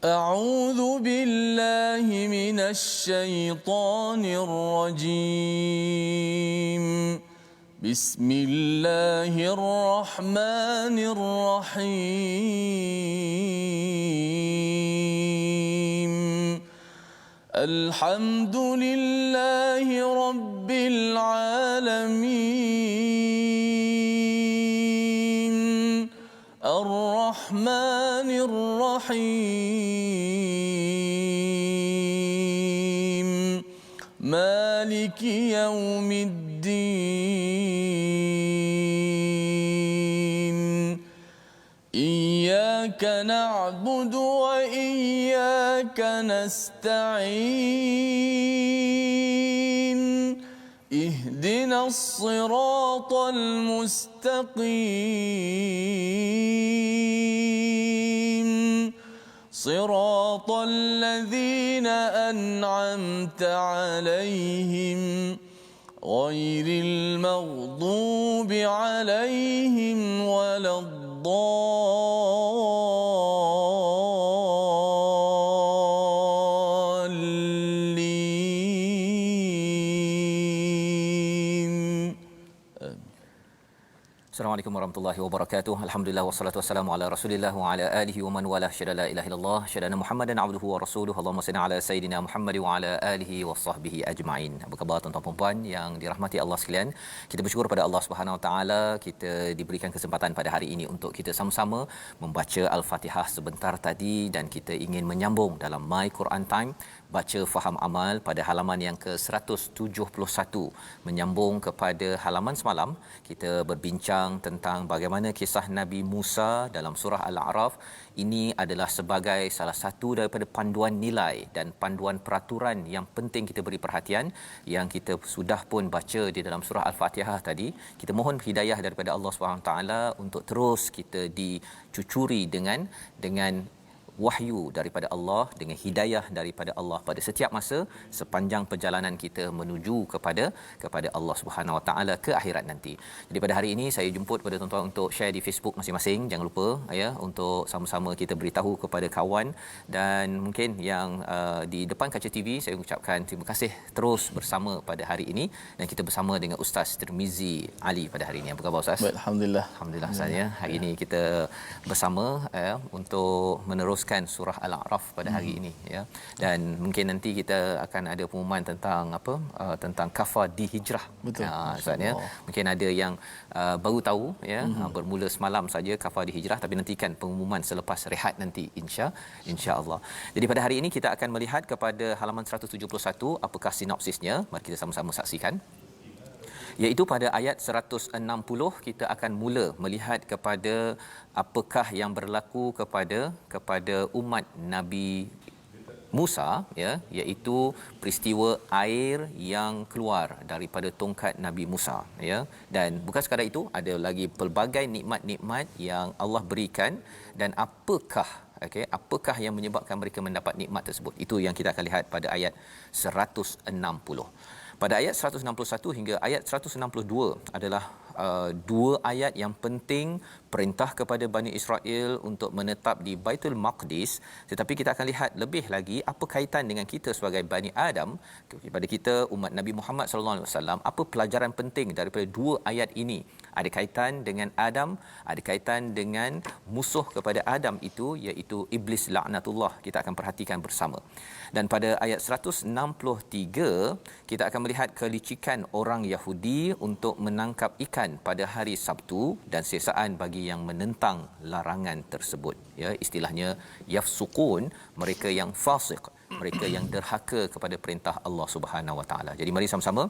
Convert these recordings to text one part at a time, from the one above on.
أعوذ بالله من الشيطان الرجيم. بسم الله الرحمن الرحيم. الحمد لله رب العالمين. الرحمن الرحيم. مالك يوم الدين. إياك نعبد وإياك نستعين. اهدنا الصراط المستقيم. صراط الذين أنعمت عليهم غير المغضوب عليهم ولا الضالين. Assalamualaikum warahmatullahi wabarakatuh. Alhamdulillah wassalatu wassalamu ala Rasulillah wa ala alihi wa man wala syada la ilaha illallah syadana Muhammadan abduhu wa rasuluhu. Allahumma salli ala sayidina Muhammad wa ala alihi wa sahbihi ajma'in. Apa khabar tuan-tuan dan puan yang dirahmati Allah sekalian? Kita bersyukur pada Allah Subhanahu wa taala kita diberikan kesempatan pada hari ini untuk kita sama-sama membaca Al-Fatihah sebentar tadi dan kita ingin menyambung dalam My Quran Time baca faham amal pada halaman yang ke-171 menyambung kepada halaman semalam kita berbincang tentang bagaimana kisah Nabi Musa dalam surah Al-A'raf ini adalah sebagai salah satu daripada panduan nilai dan panduan peraturan yang penting kita beri perhatian yang kita sudah pun baca di dalam surah Al-Fatihah tadi. Kita mohon hidayah daripada Allah Subhanahu taala untuk terus kita dicucuri dengan wahyu daripada Allah, dengan hidayah daripada Allah pada setiap masa sepanjang perjalanan kita menuju kepada Allah Subhanahu Wa Taala ke akhirat nanti. Jadi pada hari ini saya jemput kepada tuan-tuan untuk share di Facebook masing-masing. Jangan lupa ya untuk sama-sama kita beritahu kepada kawan dan mungkin yang di depan kaca TV saya ucapkan terima kasih terus bersama pada hari ini dan kita bersama dengan Ustaz Tirmizi Ali pada hari ini. Apa khabar Ustaz? Baik, alhamdulillah. Alhamdulillah Ustaz ya. Hari ini kita bersama untuk meneruskan surah Al-A'raf pada hari ini ya, dan mungkin nanti kita akan ada pengumuman tentang tentang kafar di hijrah. Betul. Ustaz ya, mungkin ada yang baru tahu ya, bermula semalam saja kafar di hijrah, tapi nantikan pengumuman selepas rehat nanti insya-Allah. Jadi pada hari ini kita akan melihat kepada halaman 171, apakah sinopsisnya? Mari kita sama-sama saksikan. Iaitu pada ayat 160 kita akan mula melihat kepada apakah yang berlaku kepada umat Nabi Musa ya, iaitu peristiwa air yang keluar daripada tongkat Nabi Musa ya, dan bukan sekadar itu, ada lagi pelbagai nikmat-nikmat yang Allah berikan dan apakah yang menyebabkan mereka mendapat nikmat tersebut. Itu yang kita akan lihat pada ayat 160. Pada ayat 161 hingga ayat 162 adalah dua ayat yang penting, perintah kepada Bani Israel untuk menetap di Baitul Maqdis. Tetapi kita akan lihat lebih lagi apa kaitan dengan kita sebagai Bani Adam, kepada kita umat Nabi Muhammad sallallahu alaihi wasallam, apa pelajaran penting daripada dua ayat ini. Ada kaitan dengan Adam, ada kaitan dengan musuh kepada Adam itu iaitu iblis laknatullah. Kita akan perhatikan bersama. Dan pada ayat 163 kita akan melihat kelicikan orang Yahudi untuk menangkap ikan pada hari Sabtu dan siksaan bagi yang menentang larangan tersebut ya, istilahnya yafsukun, mereka yang fasik, mereka yang derhaka kepada perintah Allah Subhanahu Wa Taala. Jadi mari sama-sama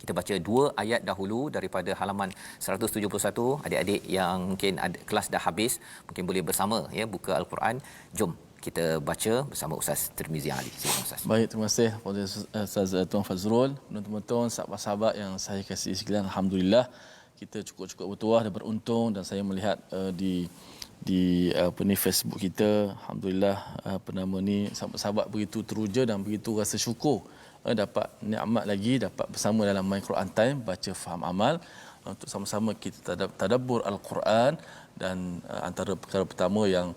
kita baca dua ayat dahulu daripada halaman 171. Adik-adik yang mungkin ada kelas dah habis mungkin boleh bersama ya buka Al-Quran. Jom kita baca bersama Ustaz Tirmizi Ali. Silakan Ustaz. Baik, terima kasih kepada Ustaz Tuan Fazrul, teman-teman, sahabat-sahabat yang saya kasih sekalian. Alhamdulillah kita cukup bertuah dan beruntung, dan saya melihat di Facebook kita, alhamdulillah sahabat-sahabat begitu teruja dan begitu rasa syukur dapat nikmat lagi dapat bersama dalam My Quran Time baca faham amal untuk sama-sama kita tadabbur Al-Quran. Dan antara perkara pertama yang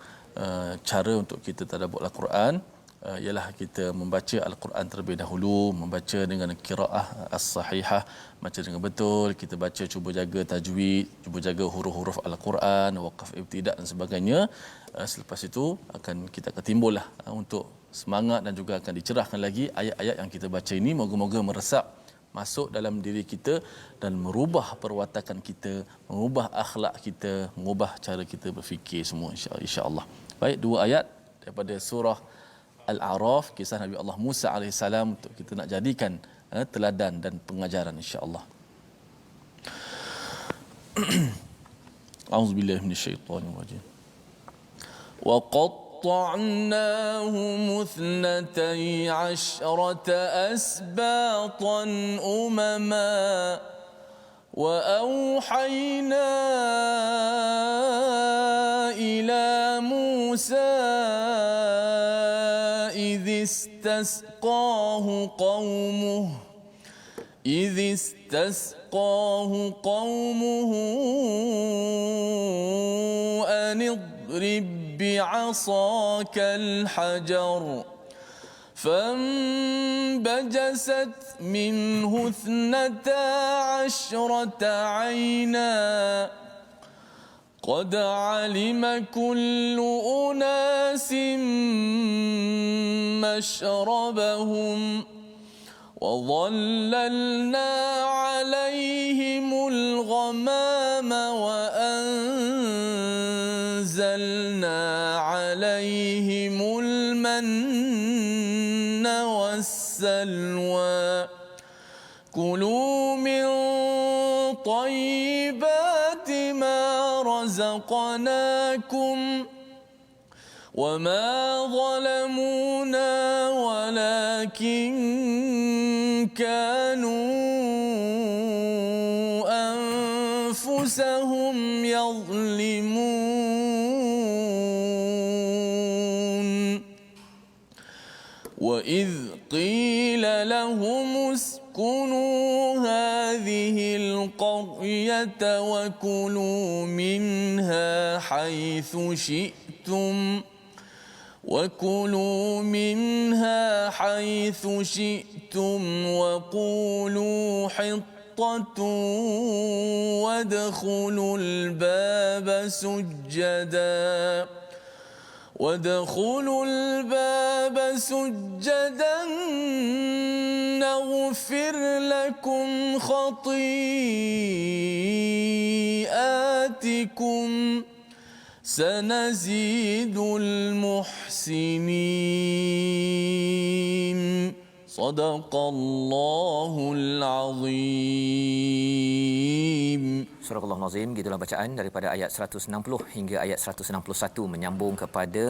cara untuk kita tadabbur Al-Quran ialah kita membaca Al-Quran terlebih dahulu, membaca dengan qiraah as-sahihah, baca dengan betul, kita baca cuba jaga tajwid, cuba jaga huruf-huruf Al-Quran, waqaf ibtida dan sebagainya. Selepas itu kita akan timbullah untuk semangat dan juga akan dicerahkan lagi ayat-ayat yang kita baca ini, moga-moga meresap masuk dalam diri kita dan merubah perwatakan kita, mengubah akhlak kita, mengubah cara kita berfikir semua insya-Allah. Baik, 2 ayat daripada surah Al-A'raf, kisah Nabi Allah Musa AS untuk kita nak jadikan teladan dan pengajaran insya-Allah. A'udzubillahi minasyaitonir rajim. Wa قطعناهم 12 أسباطا أمما وأوحينا إلى موسى إذ استسقاه قومه أن اضرب بعصاك الحجر فانبجست منه 12 عينا قد علم كل أناس مشربهم وظللنا عليهم الغمام وأنزلنا عليهم المن والسلوى كلوا من طيبات ما رزقناكم وما ظلمونا ولكن كانوا أنفسهم يظلمون وإذ قيل لهم اسكنوا هذه القرية وكلوا منها حيث شئتم وقولوا حطة وادخلوا الباب سجدا نغفر لكم خطيئاتكم سنزيد المحسنين صدق الله العظيم. Surah Al-Nazim, gitulah bacaan daripada ayat 160 hingga ayat 161 menyambung kepada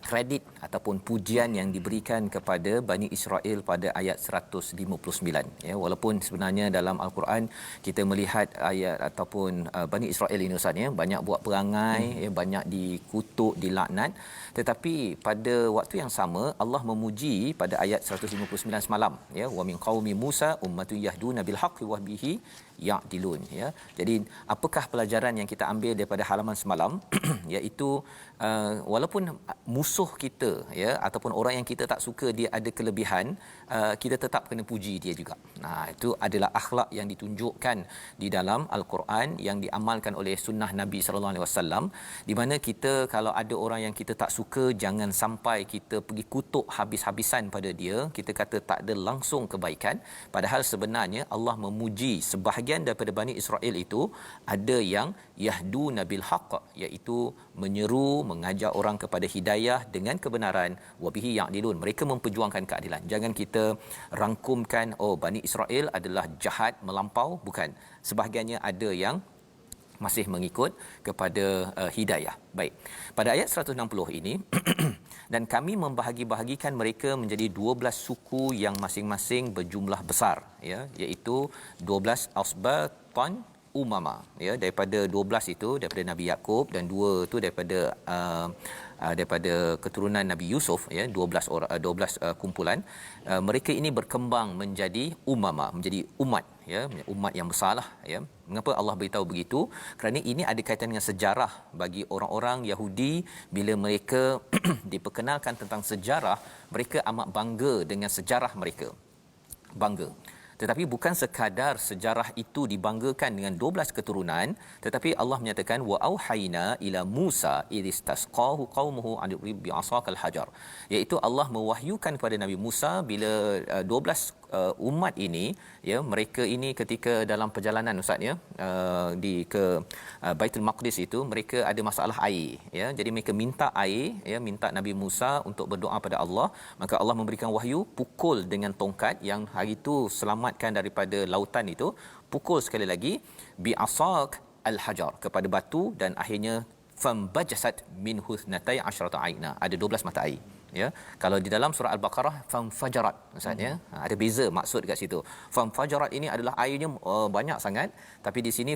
kredit ataupun pujian yang diberikan kepada Bani Israel pada ayat 159 ya. Walaupun sebenarnya dalam Al-Quran kita melihat ayat ataupun Bani Israel ini Ustaz ya, banyak buat perangai ya, banyak dikutuk, dilaknat, tetapi pada waktu yang sama Allah memuji pada ayat 159 semalam ya, wa min qaumi Musa ummatun yahduna bil haqqi wa bihi ya'dilun ya. Jadi apakah pelajaran yang kita ambil daripada halaman semalam iaitu walaupun musuh kita ya ataupun orang yang kita tak suka dia ada kelebihan, kita tetap kena puji dia juga. Nah, itu adalah akhlak yang ditunjukkan di dalam Al-Quran yang diamalkan oleh sunnah Nabi sallallahu alaihi wasallam, di mana kita kalau ada orang yang kita tak suka jangan sampai kita pergi kutuk habis-habisan pada dia, kita kata tak ada langsung kebaikan, padahal sebenarnya Allah memuji sebahagian daripada Bani Israel itu ada yang yahduna bil haqq, iaitu menyeru, mengajak orang kepada hidayah dengan kebenaran, wa bihi ya'dilun, mereka memperjuangkan keadilan. Jangan kita rangkumkan Bani Israel adalah jahat melampau, bukan. Sebahagiannya ada yang masih mengikut kepada hidayah. Baik. Pada ayat 160 ini dan kami membahagi-bahagikan mereka menjadi 12 suku yang masing-masing berjumlah besar ya, iaitu 12 asbatan umama ya, daripada 12 itu daripada Nabi Yakub dan 2 itu daripada daripada keturunan Nabi Yusuf, ya, 12 orang, 12 kumpulan. Mereka ini berkembang menjadi umama, menjadi umat, ya, umat yang besarlah, ya. Mengapa Allah beritahu begitu? Kerana ini ada kaitan dengan sejarah bagi orang-orang Yahudi. Bila mereka diperkenalkan tentang sejarah, mereka amat bangga dengan sejarah mereka. Bangga. Tetapi bukan sekadar sejarah itu dibanggakan dengan 12 keturunan, tetapi Allah menyatakan wa auhayna ila Musa idistasqahu qaumuhu an yadrib bi'asakal hajar, iaitu Allah mewahyukan kepada Nabi Musa bila 12 umat ini, ya, mereka ini ketika dalam perjalanan, ustaz, ya, di ke Baitul Maqdis itu mereka ada masalah air, ya. Jadi mereka minta air, ya, minta Nabi Musa untuk berdoa pada Allah, maka Allah memberikan wahyu, pukul dengan tongkat yang hari itu selamatkan daripada lautan itu, pukul sekali lagi bi'asak al-hajar, kepada batu, dan akhirnya fambajasat minhu thnatai asyrata aina, ada 12 mata air, ya. Kalau di dalam surah Al-Baqarah famfajarat, ustaz, ya, ada beza maksud dekat situ. Famfajarat ini adalah airnya banyak sangat, tapi di sini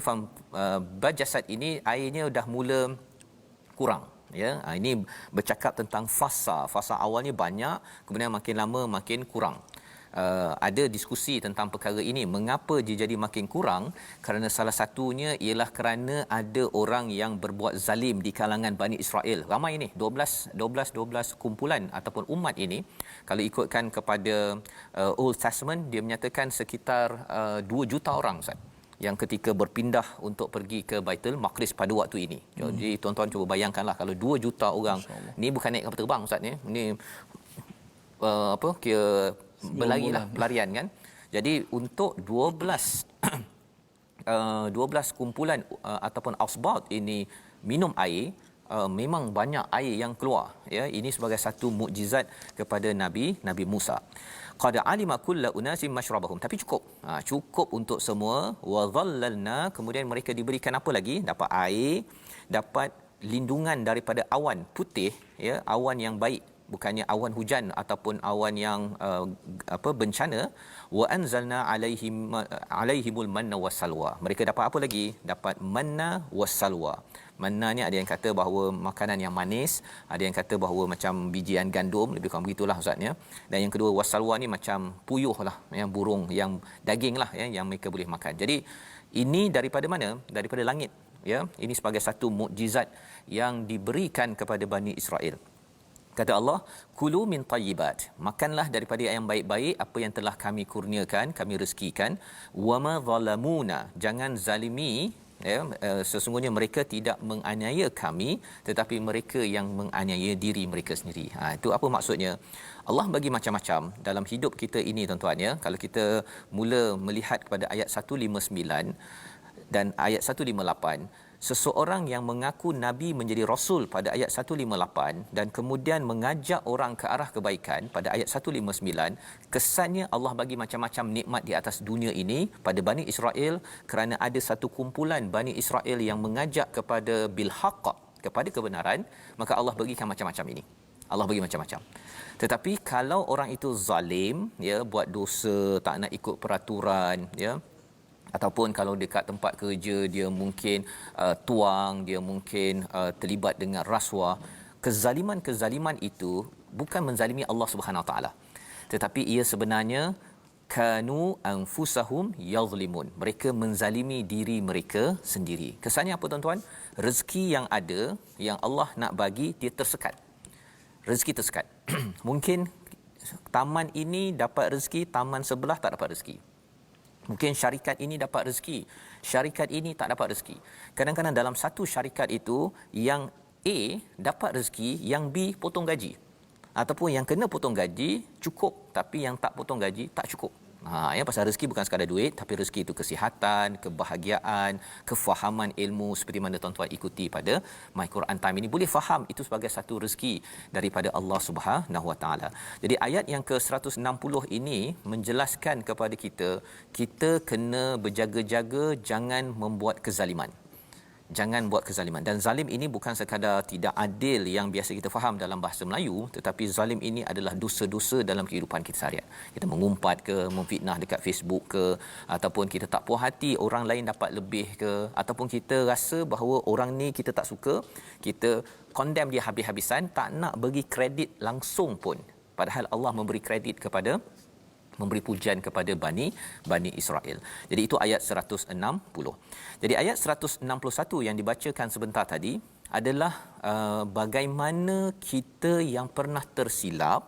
bajasat ini airnya dah mula kurang, ya. Ini bercakap tentang fasa awalnya banyak, kemudian makin lama makin kurang. Ada diskusi tentang perkara ini, mengapa dia jadi makin kurang. Kerana salah satunya ialah kerana ada orang yang berbuat zalim di kalangan Bani Israel. Ramai ini, 12 kumpulan ataupun umat ini. Kalau ikutkan kepada Old Testament, dia menyatakan sekitar 2 juta orang, Ustaz, yang ketika berpindah untuk pergi ke Baitul Maqdis pada waktu ini. Jadi tuan-tuan cuba bayangkanlah, kalau 2 juta orang, ni bukan naik kapal terbang, Ustaz, ni. Ini kira berlarilah, pelarian, kan. Jadi untuk 12 kumpulan ataupun asbat ini minum air, memang banyak air yang keluar, ya. Ini sebagai satu mukjizat kepada Nabi Musa. Qad alima kullu unasin mashrabahum, tapi cukup untuk semua. Wa dhallalna, kemudian mereka diberikan apa lagi? Dapat air, dapat lindungan daripada awan putih, ya, awan yang baik, bukannya awan hujan ataupun awan yang bencana. Wa anzalna alaihimul manna wassalwa, mereka dapat apa lagi? Dapat manna wassalwa. Manna ni ada yang kata bahawa makanan yang manis, ada yang kata bahawa macam bijian gandum, lebih kurang begitulah, ustaz, ya. Dan yang kedua wassalwa ni macam puyuh lah, yang burung, yang daging lah, ya, yang mereka boleh makan. Jadi ini daripada mana? Daripada langit, ya. Ini sebagai satu mukjizat yang diberikan kepada Bani Israel. Kata Allah, kulu min tayyibat, makanlah daripada yang baik-baik apa yang telah kami kurniakan, kami rezekikan. Wama zalamuna, jangan zalimi, ya, sesungguhnya mereka tidak menganiaya kami, tetapi mereka yang menganiaya diri mereka sendiri. Itu apa maksudnya? Allah bagi macam-macam dalam hidup kita ini, tuan-tuan, ya. Kalau kita mula melihat kepada ayat 159 dan ayat 158, seseorang yang mengaku nabi menjadi rasul pada ayat 158 dan kemudian mengajak orang ke arah kebaikan pada ayat 159, kesannya Allah bagi macam-macam nikmat di atas dunia ini pada Bani Israel, kerana ada satu kumpulan Bani Israel yang mengajak kepada bil haqq, kepada kebenaran, maka Allah bagikan macam-macam ini. Allah bagi macam-macam. Tetapi kalau orang itu zalim, ya, buat dosa, tak nak ikut peraturan, ya, ataupun kalau dekat tempat kerja dia mungkin tuang, dia mungkin terlibat dengan rasuah, kezaliman itu bukan menzalimi Allah Subhanahu Wa Taala, tetapi ia sebenarnya kanu anfusahum yazlimun, mereka menzalimi diri mereka sendiri. Kesannya apa, tuan-tuan? Rezeki yang ada, yang Allah nak bagi, dia tersekat. Rezeki tersekat. Mungkin taman ini dapat rezeki, taman sebelah tak dapat rezeki. Mungkin syarikat ini dapat rezeki, syarikat ini tak dapat rezeki. Kadang-kadang dalam satu syarikat itu, yang A dapat rezeki, yang B potong gaji. Ataupun yang kena potong gaji cukup, tapi yang tak potong gaji tak cukup. Ya, pasal rezeki bukan sekadar duit, tapi rezeki itu kesihatan, kebahagiaan, kefahaman ilmu, seperti mana tuan-tuan ikuti pada My Quran Time ini, boleh faham itu sebagai satu rezeki daripada Allah Subhanahu Wa Taala. Jadi ayat yang ke-160 ini menjelaskan kepada kita, kita kena berjaga-jaga jangan membuat kezaliman. jangan buat kezaliman. Dan zalim ini bukan sekadar tidak adil yang biasa kita faham dalam bahasa Melayu, tetapi zalim ini adalah dosa-dosa dalam kehidupan kita seharian. Kita mengumpat ke, memfitnah dekat Facebook ke, ataupun kita tak puas hati orang lain dapat lebih ke, ataupun kita rasa bahawa orang ni kita tak suka, kita condemn dia habis-habisan, tak nak bagi kredit langsung pun. Padahal Allah memberi kredit kepada, memberi pujian kepada Bani Israel. Jadi itu ayat 160. Jadi ayat 161 yang dibacakan sebentar tadi adalah bagaimana kita yang pernah tersilap,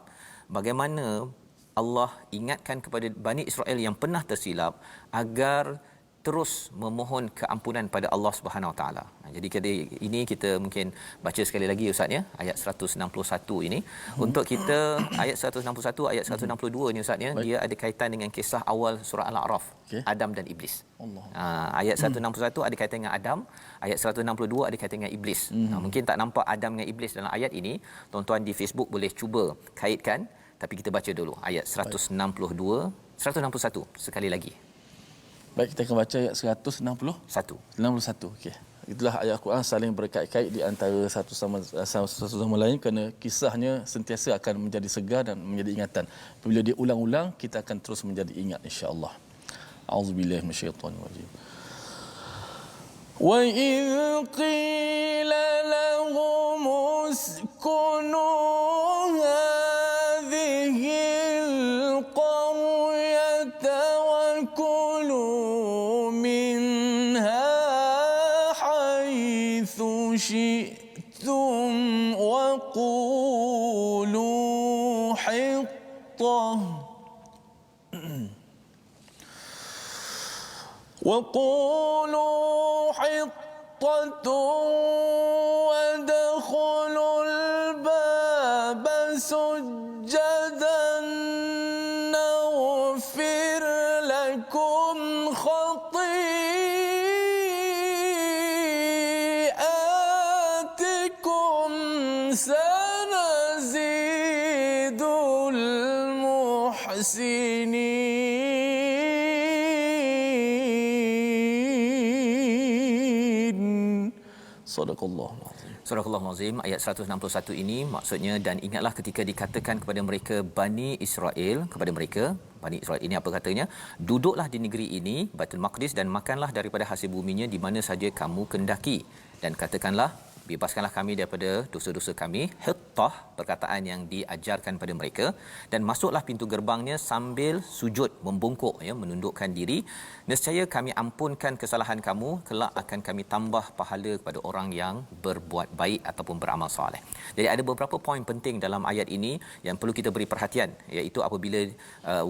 bagaimana Allah ingatkan kepada Bani Israel yang pernah tersilap agar terus memohon keampunan pada Allah Subhanahu Wa Taala. Jadi ini kita mungkin baca sekali lagi Ustaz ya, ayat 161 ini. Untuk kita ayat 161, ayat 162 ni Ustaz ya, dia ada kaitan dengan kisah awal surah Al-A'raf, Adam dan Iblis. Allah. Ayat 161 ada kaitan dengan Adam, ayat 162 ada kaitan dengan Iblis. Mungkin tak nampak Adam dengan Iblis dalam ayat ini, tuan-tuan di Facebook boleh cuba kaitkan, tapi kita baca dulu ayat 162, 161 sekali lagi. Baik, kita akan baca ayat 161. Okey. Itulah ayat Al-Quran saling berkait-kait di antara satu sama lain, kerana kisahnya sentiasa akan menjadi segar dan menjadi ingatan. Bila dia ulang-ulang, kita akan terus menjadi ingat insya-Allah. A'udzubillahi minasyaitanir rajim. Wa idh qila lahum uskunu hadhihi al-qaryata wa kulu minha haythu syi'tum wa qulu hittah وقولوا حطة وادخلوا الباب سجدا نغفر لكم خطيئاتكم سنزيد المحسنين. Sadaqallahul azim. Surah Al-Azim ayat 161 ini maksudnya, dan ingatlah ketika dikatakan kepada mereka Bani Israel, kepada mereka Bani Israel ini apa katanya, duduklah di negeri ini Baitul Maqdis dan makanlah daripada hasil buminya di mana saja kamu kendaki, dan katakanlah bebaskanlah kami daripada dosa-dosa kami, hittah perkataan yang diajarkan pada mereka, dan masuklah pintu gerbangnya sambil sujud, membungkuk ya, menundukkan diri, nescaya kami ampunkan kesalahan kamu, kelak akan kami tambah pahala kepada orang yang berbuat baik ataupun beramal soleh. Jadi ada beberapa poin penting dalam ayat ini yang perlu kita beri perhatian, iaitu apabila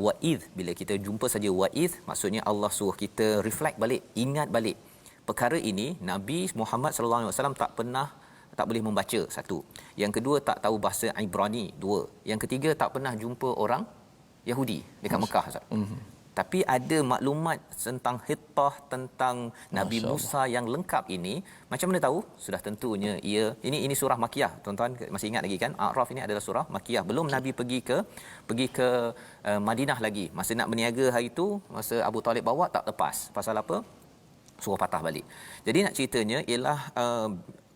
wa'id, bila kita jumpa saja wa'id, maksudnya Allah suruh kita reflect balik, ingat balik perkara ini. Nabi Muhammad sallallahu alaihi wasallam tak boleh membaca, satu. Yang kedua, tak tahu bahasa Ibrani, dua. Yang ketiga, tak pernah jumpa orang Yahudi dekat Mekah, Ustaz. Tapi ada maklumat tentang hittah, tentang Nabi Musa yang lengkap ini. Macam mana tahu? Sudah tentunya ini surah Makiyah. Tuan-tuan masih ingat lagi kan? A'raf ini adalah surah Makiyah. Belum Nabi pergi ke Madinah lagi. Masa nak berniaga hari itu, masa Abu Talib bawa tak lepas. Pasal apa? Surah patah balik. Jadi nak ceritanya ialah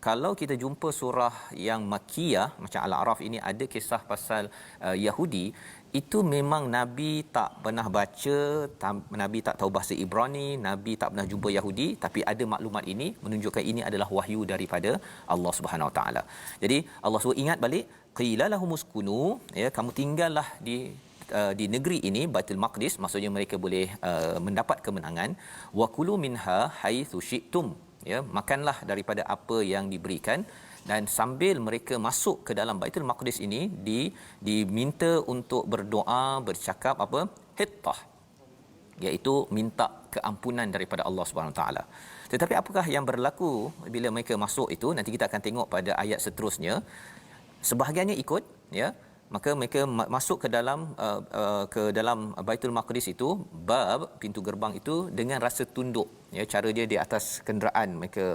kalau kita jumpa surah yang Makiyah macam Al-A'raf ini, ada kisah pasal Yahudi, itu memang Nabi tak pernah baca, Nabi tak tahu bahasa Ibrani, Nabi tak pernah jumpa Yahudi, tapi ada maklumat ini menunjukkan ini adalah wahyu daripada Allah Subhanahu Wa Taala. Jadi Allah suruh ingat balik, qila lahumuskunu, ya, kamu tinggallah di negeri ini Baitul Maqdis, maksudnya mereka boleh mendapat kemenangan, wa kulu minha haitsu syi'tum, ya, makanlah daripada apa yang diberikan, dan sambil mereka masuk ke dalam Baitul Maqdis ini diminta untuk berdoa, bercakap apa? Hittah, iaitu minta keampunan daripada Allah Subhanahu Wa Taala. Tetapi apakah yang berlaku bila mereka masuk itu? Nanti kita akan tengok pada ayat seterusnya. Sebahagiannya ikut, ya, maka mereka masuk ke dalam Baitul Maqdis itu, bab pintu gerbang itu, dengan rasa tunduk, ya, cara dia di atas kenderaan mereka,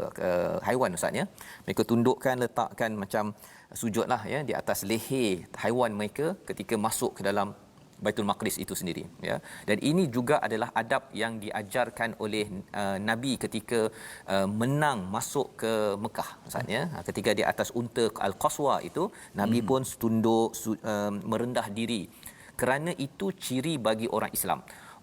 haiwan Ustaz ya, mereka tundukkan, letakkan macam sujudlah ya di atas leher haiwan mereka ketika masuk ke dalam Baitul Maqdis itu sendiri, ya. Dan ini juga adalah adab yang diajarkan oleh Nabi ketika menang masuk ke Mekah, maksudnya ketika di atas unta Al-Qaswa itu Nabi pun tunduk merendah diri, kerana itu ciri bagi orang Islam.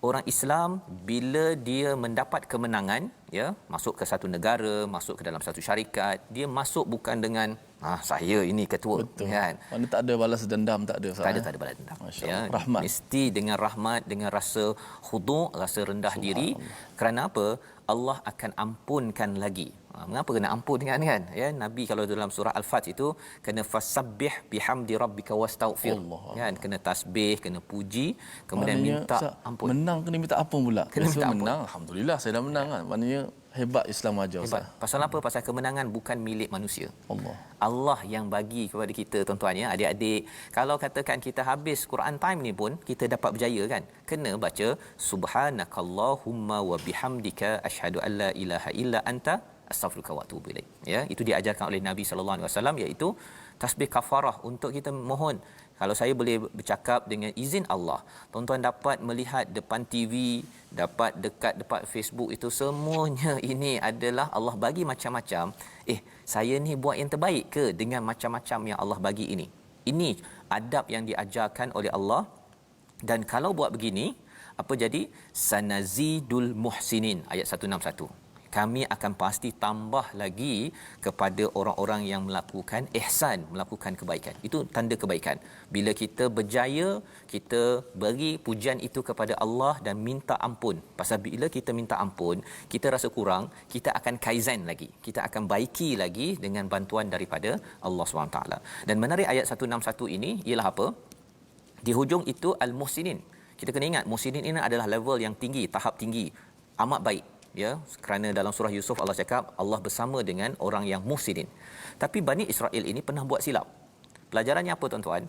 Orang Islam bila dia mendapat kemenangan, ya, masuk ke satu negara, masuk ke dalam satu syarikat, dia masuk bukan dengan saya ini ketua. Betul. Kan, Mana tak ada balas dendam, tak ada. tak ada balas dendam, Masya ya. Allah. Rahmat. Mesti dengan rahmat, dengan rasa khudu', rasa rendah diri. Kerana apa? Allah akan ampunkan lagi. Mengapa kena ampunkan, kan? Ya, Nabi kalau dalam surah Al-Fat itu kena fasabbih bihamdi rabbika wastaghfir. Kan, kena tasbih, kena puji, kemudian Maknanya, minta ampun. Menang kena minta ampun pula. Kena minta ampun. Menang, alhamdulillah saya dah menang kan. Maknanya hebat Islam ajar. Hebat. Pasal apa? Pasal kemenangan bukan milik manusia. Allah. Allah yang bagi kepada kita, tuan-tuan, ya, adik-adik. Kalau katakan kita habis Quran time ni pun kita dapat berjaya, kan? Kena baca subhanakallahumma wa bihamdika asyhadu an la ilaha illa anta astaghfiruka wa atubu ilaik. Ya, itu diajarkan oleh Nabi sallallahu alaihi wasallam, iaitu tasbih kafarah untuk kita mohon. Kalau saya boleh bercakap dengan izin Allah, tuan-tuan dapat melihat depan TV, dapat dekat Facebook, itu semuanya ini adalah Allah bagi macam-macam. Saya ni buat yang terbaik ke dengan macam-macam yang Allah bagi ini? Ini adab yang diajarkan oleh Allah. Dan kalau buat begini, apa jadi? Sanazidul muhsinin, ayat 161. Kami akan pasti tambah lagi kepada orang-orang yang melakukan ihsan, melakukan kebaikan. Itu tanda kebaikan. Bila kita berjaya, kita beri pujian itu kepada Allah dan minta ampun. Pasal bila kita minta ampun, kita rasa kurang, kita akan kaizen lagi. Kita akan baiki lagi dengan bantuan daripada Allah SWT. Dan menarik ayat 161 ini ialah apa? Di hujung itu al-muhsinin. Kita kena ingat, muhsinin ini adalah level yang tinggi, tahap tinggi, amat baik. Ya, kerana dalam surah Yusuf Allah cakap Allah bersama dengan orang yang muhsinin. Tapi Bani Israel ini pernah buat silap. Pelajarannya apa, tuan-tuan?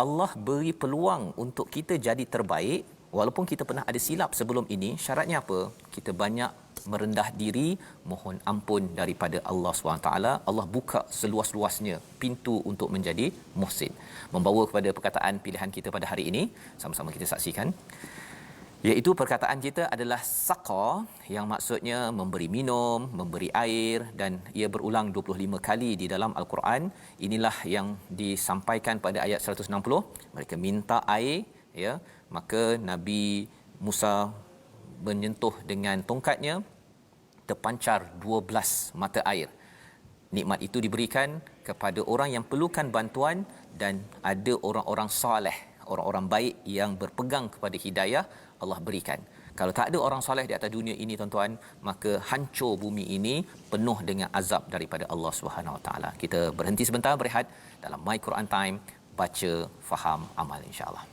Allah beri peluang untuk kita jadi terbaik walaupun kita pernah ada silap sebelum ini. Syaratnya apa? Kita banyak merendah diri, mohon ampun daripada Allah SWT. Allah buka seluas-luasnya pintu untuk menjadi muhsin. Membawa kepada perkataan pilihan kita pada hari ini, sama-sama kita saksikan. Iaitu perkataan kita adalah saqa, yang maksudnya memberi minum, memberi air, dan ia berulang 25 kali di dalam Al-Quran. Inilah yang disampaikan pada ayat 160. Mereka minta air, ya, maka Nabi Musa menyentuh dengan tongkatnya, terpancar 12 mata air. Nikmat itu diberikan kepada orang yang perlukan bantuan, dan ada orang-orang soleh, orang-orang baik yang berpegang kepada hidayah, Allah berikan. Kalau tak ada orang soleh di atas dunia ini, tuan-tuan, maka hancur bumi ini penuh dengan azab daripada Allah Subhanahu Wa Taala. Kita berhenti sebentar berehat dalam My Quran Time, baca, faham, amal, insya-Allah.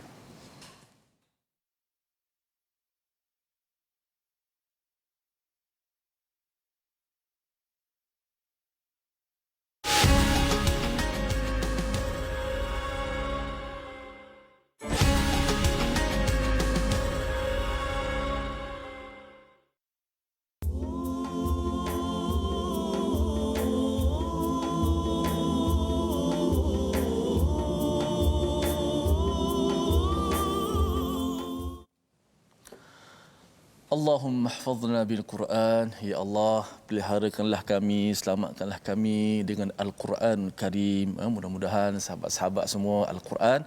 Allahumma hafazna bil Quran. Ya Allah, peliharakanlah kami, selamatkanlah kami dengan Al-Quran Karim. Mudah-mudahan sahabat-sahabat semua Al-Quran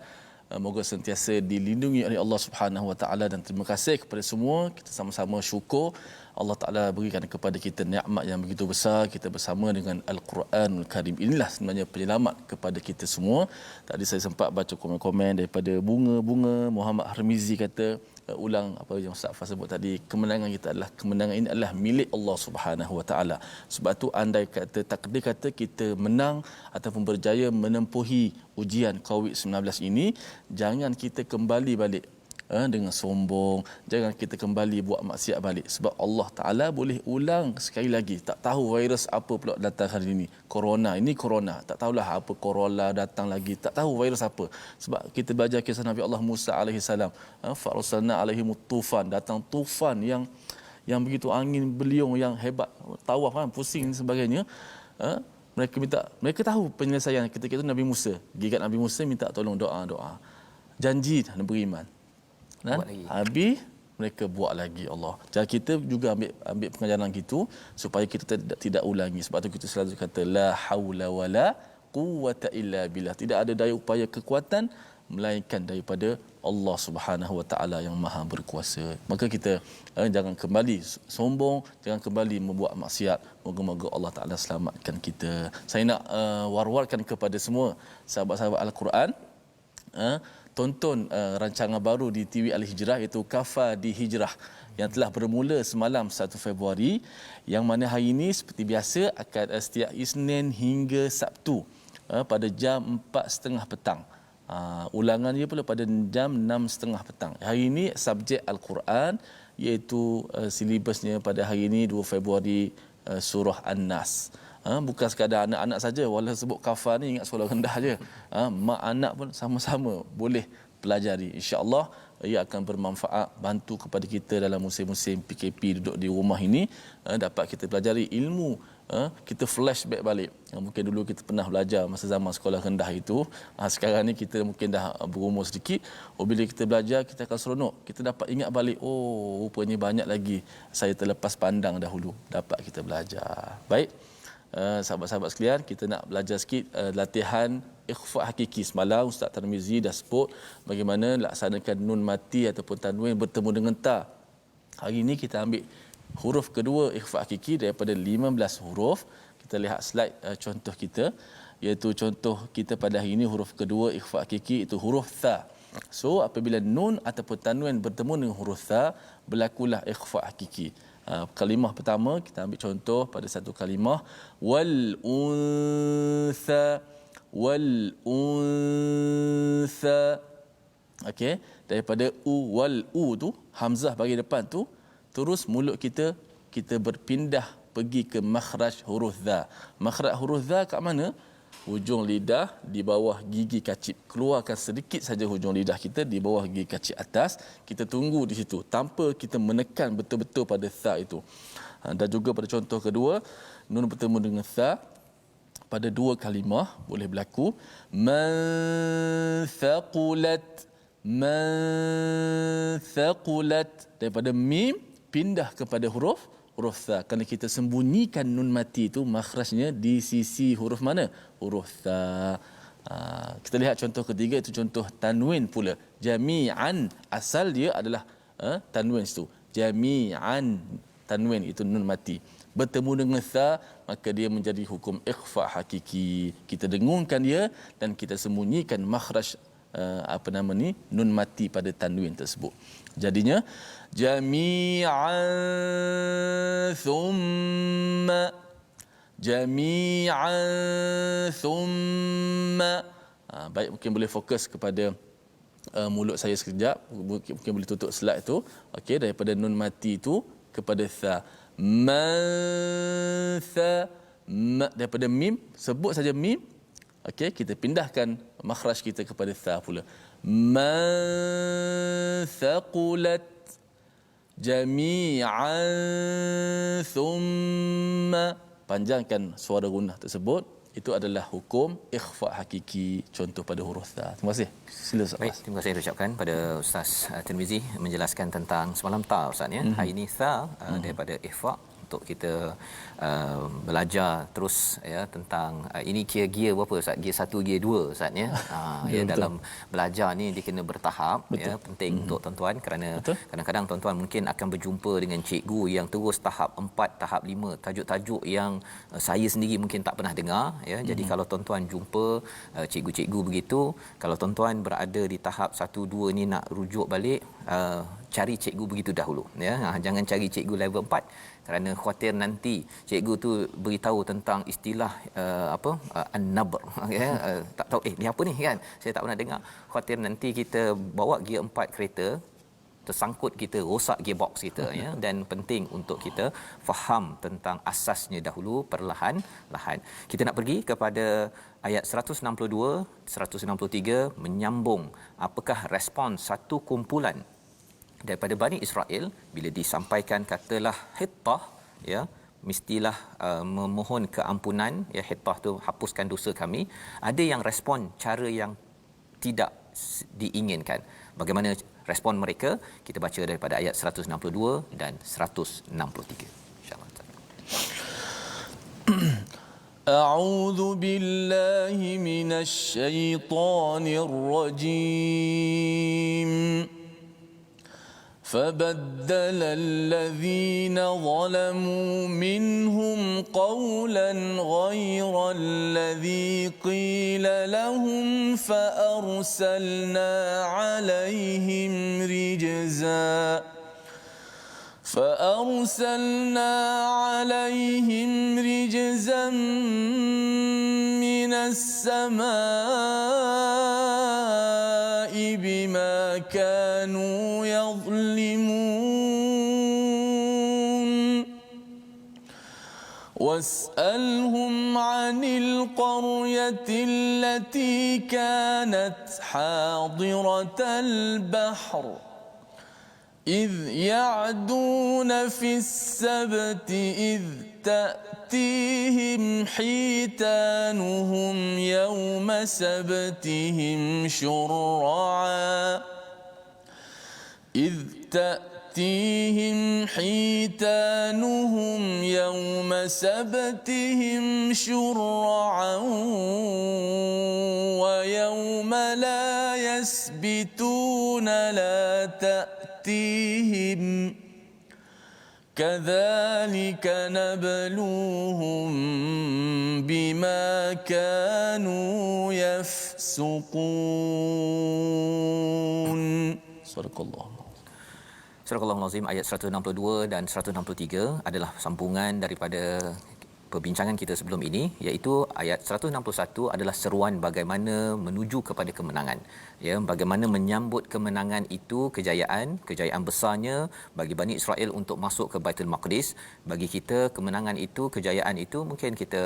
moga sentiasa dilindungi oleh Allah Subhanahu Wa Taala, dan terima kasih kepada semua. Kita sama-sama syukur Allah Taala berikan kepada kita nikmat yang begitu besar, kita bersama dengan Al-Quranul Karim. Inilah sebenarnya penyelamat kepada kita semua. Tadi saya sempat baca komen-komen daripada Bunga Muhammad Harmizi, kata ulang apa yang Ustaz Fah sebut tadi, kemenangan kita adalah, kemenangan ini adalah milik Allah Subhanahu Wa Taala. Sebab tu andai kata takdir kata kita menang ataupun berjaya menempuhi ujian COVID-19 ini, jangan kita kembali balik dengan sombong, jangan kita kembali buat maksiat balik. Sebab Allah Ta'ala boleh ulang sekali lagi. Tak tahu virus apa pula datang hari ini. Corona, ini corona. Tak tahulah apa corona datang lagi. Tak tahu virus apa. Sebab kita belajar kisah Nabi Allah Musa AS. Fa'arsalna alaihim tufan. Datang tufan yang begitu, angin beliung yang hebat. Tawaf kan, pusing dan sebagainya. Mereka tahu penyelesaian ketika itu Nabi Musa. Gigat Nabi Musa minta tolong doa. Janji dan beriman. dan buat lagi. habis mereka buat lagi Allah. Jadi kita juga ambil pengajaran gitu supaya kita tidak ulangi. Sebab tu kita selalu kata la haula wala quwwata illa billah. Tidak ada daya upaya kekuatan melainkan daripada Allah Subhanahu Wa Taala yang Maha berkuasa. Maka kita jangan kembali sombong, jangan kembali membuat maksiat. Moga-moga Allah Taala selamatkan kita. Saya nak war-warkan kepada semua sahabat-sahabat Al-Quran, tonton rancangan baru di TV Al-Hijrah, iaitu Kafa di Hijrah, yang telah bermula semalam 1 Februari, yang mana hari ini seperti biasa akan setiap Isnin hingga Sabtu pada jam 4.30 petang. Ulangan dia pula pada jam 6.30 petang. Hari ini subjek Al-Quran, iaitu silibusnya pada hari ini 2 Februari surah An-Nas. Bukan sekadar anak-anak saja, walau sebut kafa ni ingat sekolah rendah je. Mak anak pun sama-sama boleh pelajari. Insya-Allah ia akan bermanfaat, bantu kepada kita dalam musim-musim PKP duduk di rumah ini, dapat kita pelajari ilmu. Kita flashback balik. Mungkin dulu kita pernah belajar masa zaman sekolah rendah itu. Sekarang ni kita mungkin dah berumur sedikit. Bila kita belajar, kita akan seronok. Kita dapat ingat balik, oh rupanya banyak lagi saya terlepas pandang dahulu. Dapat kita belajar. Baik. Sahabat-sahabat sekalian, kita nak belajar sikit latihan ikhfa hakiki. Semalam Ustaz Tarmizi dah sebut bagaimana laksanakan nun mati ataupun tanwin bertemu dengan ta. Hari ini kita ambil huruf kedua ikhfa hakiki daripada 15 huruf. Kita lihat slide contoh kita, iaitu contoh kita pada hari ini huruf kedua ikhfa hakiki itu huruf tha. So apabila nun ataupun tanwin bertemu dengan huruf tha, berlakulah ikhfa hakiki. Kalimah pertama kita ambil contoh pada satu kalimah wal unsa, wal unsa. Okey, daripada wal tu hamzah bagi depan tu, terus mulut kita berpindah pergi ke makhraj huruf dha. Makhraj huruf dha kat mana? Hujung lidah di bawah gigi kacip. Keluarkan sedikit saja hujung lidah kita di bawah gigi kacip atas. Kita tunggu di situ tanpa kita menekan betul-betul pada tha itu. Dan juga pada contoh kedua, nun bertemu dengan tha pada dua kalimah boleh berlaku. Man thaqulat, man thaqulat. Daripada mim pindah kepada huruf tha, kerana kita sembunyikan nun mati itu makhrajnya di sisi huruf mana? Huruf tha. Kita lihat contoh ketiga, itu contoh tanwin pula. Jami'an, asal dia adalah tanwin itu. Jami'an, tanwin itu nun mati. Bertemu dengan tha, maka dia menjadi hukum ikhfa hakiki. Kita dengungkan dia dan kita sembunyikan makhraj nun mati pada tanwin tersebut. Jadinya jami'an thumma, jami'an thumma. Baik, mungkin boleh fokus kepada mulut saya sekejap, mungkin boleh tutup slide tu. Okey, daripada nun mati itu kepada tha. Man tha, daripada mim, sebut saja mim. Okey, kita pindahkan makhraj kita kepada tha pula. Man thaqulat, jami'an thumma. Panjangkan suara gunah tersebut. Itu adalah hukum ikhfa hakiki, contoh pada huruf tha. Terima kasih. Sila Ustaz. Baik, terima kasih ucapkan pada Ustaz Tirmizi menjelaskan tentang semalam ta Ustaz ya. Hari ini tha daripada ikhfa untuk kita belajar terus ya tentang ini gear berapa Ustaz? Gear 1, gear 2 Ustaz ya. Ya dalam belajar ni dia kena bertahap. Betul. Ya, penting untuk tuan-tuan kerana betul. Kadang-kadang tuan-tuan mungkin akan berjumpa dengan cikgu yang terus tahap 4, tahap 5, tajuk-tajuk yang saya sendiri mungkin tak pernah dengar ya. Jadi kalau tuan-tuan jumpa cikgu-cikgu begitu, kalau tuan-tuan berada di tahap 1 2 ni nak rujuk balik, cari cikgu begitu dahulu ya. Jangan cari cikgu level 4 kerana khuatir nanti cikgu tu beritahu tentang istilah an-nabr ya, tak tahu ni apa ni kan, saya tak pernah dengar. Khuatir nanti kita bawa gear 4 kereta tersangkut, kita rosak gearbox kita ya. Dan penting untuk kita faham tentang asasnya dahulu perlahan-lahan. Kita nak pergi kepada ayat 162 163 menyambung apakah respon satu kumpulan daripada Bani Israel bila disampaikan katalah hittah ya, mestilah memohon keampunan ya, hittah tu hapuskan dosa kami. Ada yang respon cara yang tidak diinginkan. Bagaimana respon mereka? Kita baca daripada ayat 162 dan 163. Insya-Allah. أعوذ بالله من الشيطان الرجيم فبدل الذين ظلموا منهم قولا غير الذي قيل لهم فأرسلنا عليهم رجزا من السماء بما كانوا يظلمون واسألهم عن القرية التي كانت حاضرة البحر إذ يعدون في السبت إذ تأتيهم حيتانهم يوم سبتهم شرعا ويوم لا يسبتون لا تأتيهم كذلك نبلوهم بما كانوا يفسقون صدق الله. Surah Al-Azim ayat 162 dan 163 adalah sambungan daripada perbincangan kita sebelum ini, iaitu ayat 161 adalah seruan bagaimana menuju kepada kemenangan, ya, bagaimana menyambut kemenangan itu, kejayaan besarnya bagi Bani Israel untuk masuk ke Baitul Maqdis. Bagi kita kemenangan itu, kejayaan itu, mungkin kita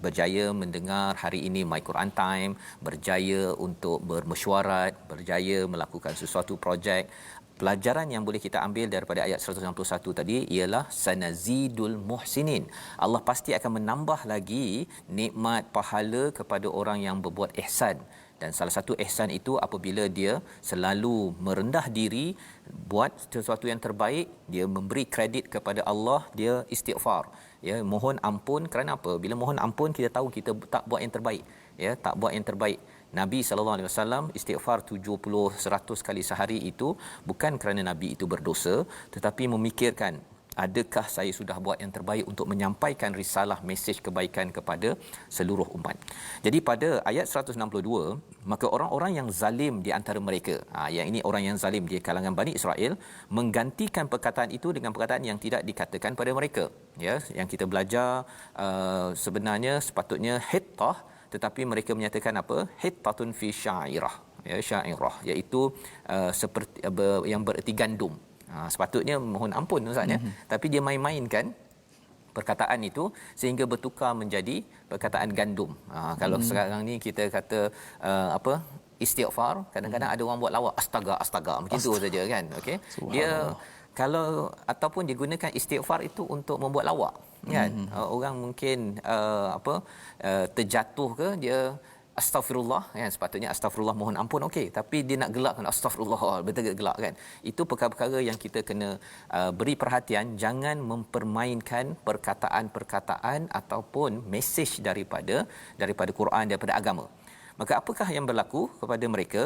berjaya mendengar hari ini My Quran Time, berjaya untuk bermesyuarat, berjaya melakukan sesuatu projek. Pelajaran yang boleh kita ambil daripada ayat 161 tadi ialah sanazidul muhsinin. Allah pasti akan menambah lagi nikmat pahala kepada orang yang berbuat ihsan. Dan salah satu ihsan itu apabila dia selalu merendah diri, buat sesuatu yang terbaik, dia memberi kredit kepada Allah, dia istighfar. Ya, mohon ampun. Kerana apa? Bila mohon ampun, kita tahu kita tak buat yang terbaik. Ya, tak buat yang terbaik. Nabi SAW istighfar 70-100 kali sehari itu bukan kerana Nabi itu berdosa, tetapi memikirkan, adakah saya sudah buat yang terbaik untuk menyampaikan risalah mesej kebaikan kepada seluruh umat. Jadi pada ayat 162, maka orang-orang yang zalim di antara mereka, yang ini orang yang zalim di kalangan Bani Israel, menggantikan perkataan itu dengan perkataan yang tidak dikatakan pada mereka. Ya, yang kita belajar sebenarnya sepatutnya hittah, tetapi mereka menyatakan apa? Hittatun fi syairah. Ya, syairah iaitu seperti yang bererti gandum. Sepatutnya mohon ampun Ustaz, ya, tapi dia main-mainkan perkataan itu sehingga bertukar menjadi perkataan gandum. Kalau sekarang ni kita kata istighfar, kadang-kadang ada orang buat lawak astaga macam tu saja kan. Okey, dia kalau ataupun digunakan istighfar itu untuk membuat lawak kan. Orang mungkin terjatuh ke, dia astagfirullah kan, sepatutnya astagfirullah mohon ampun, okey, tapi dia nak gelakkan astagfirullah, betul gelak kan. Itu perkara-perkara yang kita kena beri perhatian, jangan mempermainkan perkataan-perkataan ataupun mesej daripada Quran, daripada agama. Maka apakah yang berlaku kepada mereka?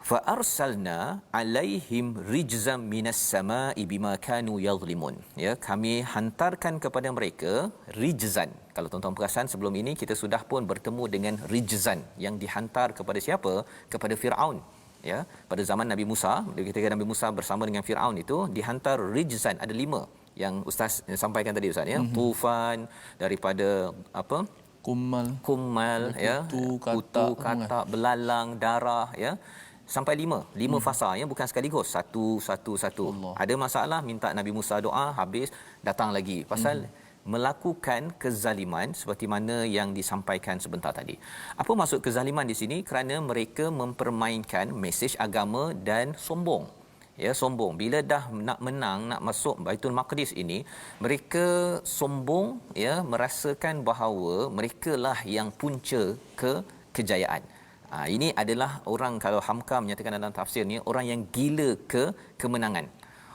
Fa arsalna alaihim rijzam minas samai bima kanu yadhlimun. Ya, kami hantarkan kepada mereka rijzan. Kalau tuan-tuan perasan sebelum ini kita sudah pun bertemu dengan rijzan yang dihantar kepada siapa? Kepada Firaun. Ya, pada zaman Nabi Musa, ketika Nabi Musa bersama dengan Firaun itu dihantar rijzan, ada 5 yang ustaz sampaikan tadi ustaz, ya. Tufan, daripada kummal, ya, kutu, katak, belalang, darah, ya. Sampai 5 fasa, ya, bukan sekaligus satu. Allah. Ada masalah, minta Nabi Musa doa, habis datang lagi pasal melakukan kezaliman seperti mana yang disampaikan sebentar tadi. Apa maksud kezaliman di sini? Kerana mereka mempermainkan mesej agama dan sombong. Ya, sombong. Bila dah nak menang, nak masuk Baitul Maqdis ini, mereka sombong, ya, merasakan bahawa merekalah yang punca kejayaan. Ini adalah orang, kalau Hamka menyatakan dalam tafsir ni, orang yang gila kemenangan.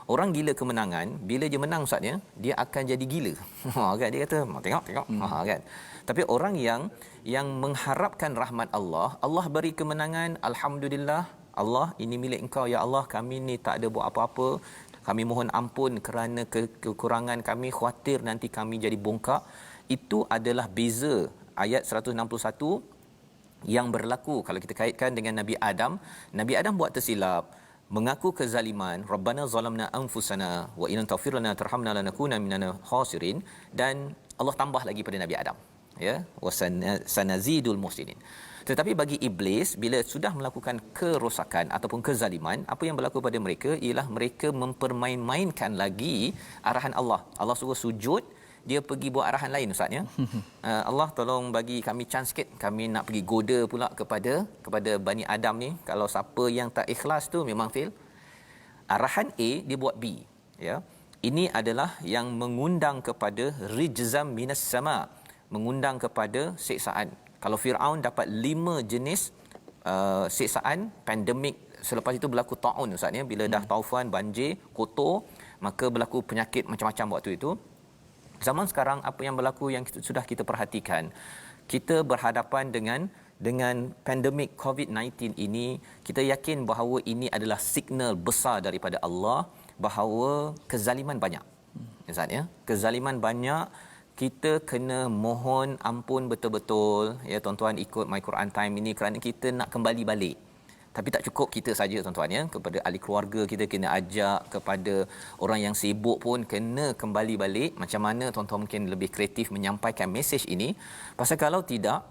Orang gila kemenangan, bila dia menang ustaznya, dia akan jadi gila. Kan dia kata, tengok. Kan. Tapi orang yang mengharapkan rahmat Allah, Allah beri kemenangan, alhamdulillah, Allah ini milik Engkau ya Allah, kami ni tak ada buat apa-apa. Kami mohon ampun kerana kekurangan kami, khawatir nanti kami jadi bongkak. Itu adalah beza ayat 161 yang berlaku kalau kita kaitkan dengan Nabi Adam. Nabi Adam buat tersilap, mengaku kezaliman, rabbana zalamna anfusana wa in taghfir lana tarhamna lanakuna minal khasirin, dan Allah tambah lagi pada Nabi Adam, ya, wasanazidul muhsinin. Tetapi bagi iblis, bila sudah melakukan kerosakan ataupun kezaliman, apa yang berlaku pada mereka ialah mereka mempermain-mainkan lagi arahan Allah. Allah suruh sujud, dia pergi buat arahan lain ustaz ya. Allah tolong bagi kami chance sikit, kami nak pergi goda pula kepada Bani Adam ni. Kalau siapa yang tak ikhlas tu memang fail. Arahan A dia buat B, ya. Ini adalah yang mengundang kepada rijzam minas sama, mengundang kepada siksaan. Kalau Firaun dapat 5 jenis siksaan, pandemik, selepas itu berlaku taun ustaz ya, bila dah taufan, banjir, kotor, maka berlaku penyakit macam-macam waktu itu. Zaman sekarang apa yang berlaku yang sudah kita perhatikan, kita berhadapan dengan pandemik COVID-19 ini. Kita yakin bahawa ini adalah signal besar daripada Allah bahawa kezaliman banyak. Ustaz ya, kezaliman banyak. Kita kena mohon ampun betul-betul ya tuan-tuan, ikut My Quran Time ini kerana kita nak kembali balik. Tapi tak cukup kita saja tuan-tuan ya, kepada ahli keluarga kita kena ajak, kepada orang yang sibuk pun kena kembali balik. Macam mana tuan-tuan mungkin lebih kreatif menyampaikan mesej ini, pasal kalau tidak,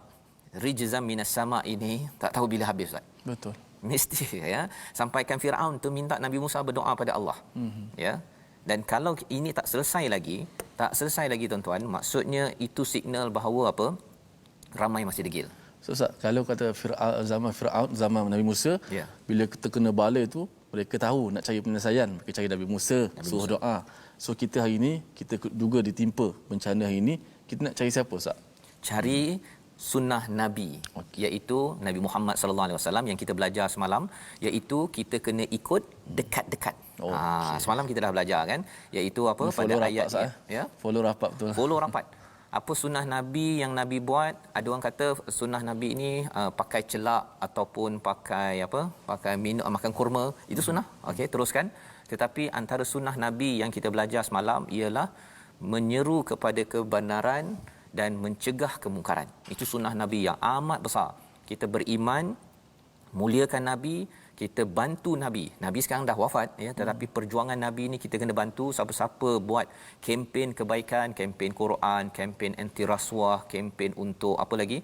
rijzam minas sama ini tak tahu bila habis Ustaz. Betul. Mesti ya, sampaikan Firaun tu minta Nabi Musa berdoa pada Allah. Ya. Dan kalau ini tak selesai lagi tuan-tuan, maksudnya itu signal bahawa apa? Ramai masih degil. So, Ustaz, kalau kata zaman Firaun, zaman Nabi Musa, Ya. bila terkena bala tu, mereka tahu nak cari penyelesaian, mereka cari Nabi Musa, suruh doa. So kita hari ini, kita juga ditimpa bencana hari ini, kita nak cari siapa Ustaz? Cari sunnah Nabi, iaitu Nabi Muhammad sallallahu alaihi wasallam yang kita belajar semalam, iaitu kita kena ikut dekat-dekat. Semalam kita dah belajar kan, iaitu apa, pada ayat ya. Follow rapat betul. Follow rapat. Apa sunnah Nabi yang Nabi buat? Ada orang kata sunnah Nabi ini pakai celak ataupun pakai apa? Pakai minum, makan kurma, itu sunnah. Okey, teruskan. Tetapi antara sunnah Nabi yang kita belajar semalam ialah menyeru kepada kebenaran dan mencegah kemungkaran. Itu sunnah Nabi yang amat besar. Kita beriman, muliakan Nabi, kita bantu Nabi. Nabi sekarang dah wafat ya, tetapi perjuangan Nabi ni kita kena bantu. Siapa-siapa buat kempen kebaikan, kempen Quran, kempen anti rasuah, kempen untuk apa lagi?